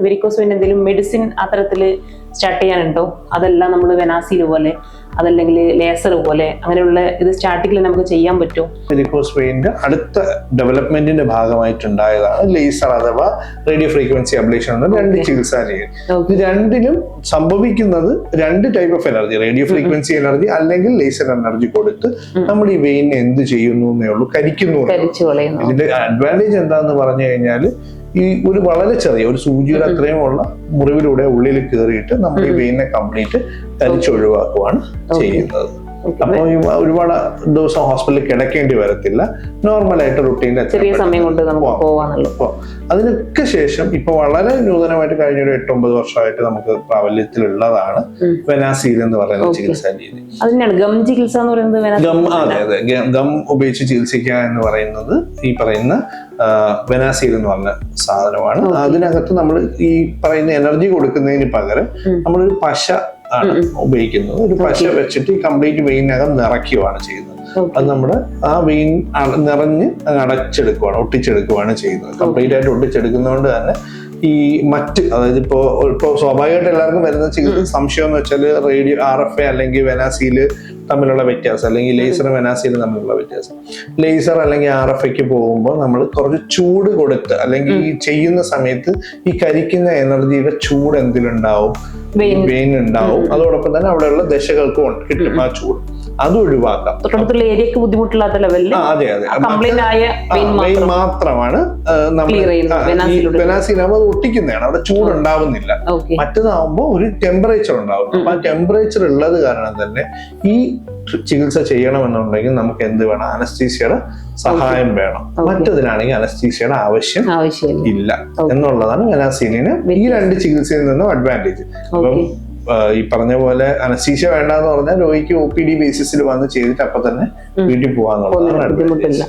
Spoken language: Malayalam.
വെരിക്കോസ് വെയിൻ എന്തെങ്കിലും മെഡിസിൻ അത്തരത്തിൽ സ്റ്റാർട്ട് ചെയ്യാനുണ്ടോ? അതെല്ലാം നമ്മൾ വെനാസിൽ പോലെ അതല്ലെങ്കിൽ ലേസർ പോലെ അങ്ങനെയുള്ള ഇത് സ്റ്റാർട്ടിങ്ങിൽ നമുക്ക് ചെയ്യാൻ പറ്റുമോ? വെരിക്കോസ് വെയിൻ്റെ അടുത്ത ഡെവലപ്മെന്റിന്റെ ഭാഗമായിട്ടുണ്ടായതാണ് ലേസർ അഥവാ റേഡിയോ ഫ്രീക്വൻസി അബ്ലേഷൻ എന്ന രണ്ട് ചികിത്സാ രീതി. ഇത് രണ്ടിലും സംഭവിക്കുന്നത് രണ്ട് type of energy, radio frequency energy അല്ലെങ്കിൽ ലേസർ എനർജി കൊടുത്ത് നമ്മൾ ഈ വെയിനെ എന്ത് ചെയ്യുന്നു എന്നേ ഉള്ളൂ, കരിക്കുന്നു. ഇതിന്റെ അഡ്വാൻറ്റേജ് എന്താന്ന് പറഞ്ഞു കഴിഞ്ഞാൽ ഈ ഒരു വളരെ ചെറിയ ഒരു സൂചിയുടെ അത്രയും ഉള്ള മുറിവിലൂടെ ഉള്ളിൽ കയറിയിട്ട് നമ്മൾ ഈ വെയിനെ കംപ്ലീറ്റ് കരിച്ചൊഴിവാക്കുവാണ് ചെയ്യുന്നത്. അപ്പൊ ഒരുപാട് ദിവസം ഹോസ്പിറ്റലിൽ കിടക്കേണ്ടി വരത്തില്ല, നോർമലായിട്ട് റുട്ടീനിൽ ചെറിയ സമയം കൊണ്ട് നമുക്ക് പോവാന്നുള്ളൂ. അതിനൊക്കെ ശേഷം ഇപ്പൊ വളരെ നൂതനമായിട്ട് കഴിഞ്ഞ ഒരു 8-9 വർഷമായിട്ട് നമുക്ക് പ്രാബല്യത്തിലുള്ളതാണ് വെനാസീൽ എന്ന് പറയുന്ന ചികിത്സാ രീതി. അതിനാണ് ഗം ചികിത്സ എന്ന് പറയുന്നത്. അതെ, ഗം ഉപയോഗിച്ച് ചികിത്സിക്കുക എന്ന് പറയുന്നത് ഈ പറയുന്ന വെനാസീൽ എന്ന് പറഞ്ഞ സാധനമാണ്. അതിനകത്ത് നമ്മൾ ഈ പറയുന്ന എനർജി കൊടുക്കുന്നതിന് പകരം നമ്മളൊരു പശ ആണ് ഉപയോഗിക്കുന്നത്. ഒരു പശ വെച്ചിട്ട് ഈ കംപ്ലീറ്റ് വെയിനകം നിറയ്ക്കുകയാണ് ചെയ്യുന്നത്. അത് നമ്മുടെ ആ വെയിൻ നിറഞ്ഞ് അടച്ചെടുക്കുവാണ്, ഒട്ടിച്ചെടുക്കുവാണ് ചെയ്യുന്നത്. കംപ്ലീറ്റ് ആയിട്ട് ഒട്ടിച്ചെടുക്കുന്നതുകൊണ്ട് തന്നെ ഈ മറ്റ്, അതായത് ഇപ്പോ സ്വാഭാവികമായിട്ട് എല്ലാവർക്കും വരുന്ന സംശയം എന്ന് വെച്ചാൽ റേഡിയോ RFA അല്ലെങ്കിൽ വെനാസീല് തമ്മിലുള്ള വ്യത്യാസം, അല്ലെങ്കിൽ ലേസർ വെനാസീലും തമ്മിലുള്ള വ്യത്യാസം. ലേസർ അല്ലെങ്കിൽ RFAക്ക് പോകുമ്പോൾ നമ്മൾ കുറച്ച് ചൂട് കൊടുത്ത് അല്ലെങ്കിൽ ഈ ചെയ്യുന്ന സമയത്ത് ഈ കരിക്കുന്ന എനർജിയുടെ ചൂട് എന്തിലുണ്ടാവും, വെയിൻ ഉണ്ടാവും. അതോടൊപ്പം തന്നെ അവിടെയുള്ള ദശകൾക്കും കിട്ടും ആ ചൂട്. അത് ഒഴിവാക്കാം. ഏരിയക്ക് ബുദ്ധിമുട്ടില്ലാത്ത ലെവലിൽ വെയിൻ മാത്രമാണ് വെനാസീലാകുമ്പോൾ അത് ഒട്ടിക്കുന്നതാണ്, അവിടെ ചൂടുണ്ടാവുന്നില്ല. മറ്റേതാവുമ്പോൾ ഒരു ടെമ്പറേച്ചർ ഉണ്ടാവും. അപ്പൊ ആ ടെമ്പറേച്ചർ ഉള്ളത് കാരണം തന്നെ ഈ ചികിത്സ ചെയ്യണമെന്നുണ്ടെങ്കിൽ നമുക്ക് എന്ത് വേണം, അനസ്തീസിയയുടെ സഹായം വേണം. മറ്റതിനാണെങ്കിൽ അനസ്തീസിയയുടെ ആവശ്യം ഇല്ല എന്നുള്ളതാണ് വെനാസീലിന് ഈ രണ്ട് ചികിത്സയിൽ നിന്നും അഡ്വാൻറ്റേജ്. അപ്പം ഈ പറഞ്ഞ പോലെ അനസ്തീസിയ വേണ്ടെന്ന് പറഞ്ഞാൽ രോഗിക്ക് OPD ബേസിസിൽ വന്ന് ചെയ്തിട്ട് അപ്പൊ തന്നെ വീട്ടിൽ പോകാന്നുള്ളതാണ് അഡ്വാൻറ്റേജ്.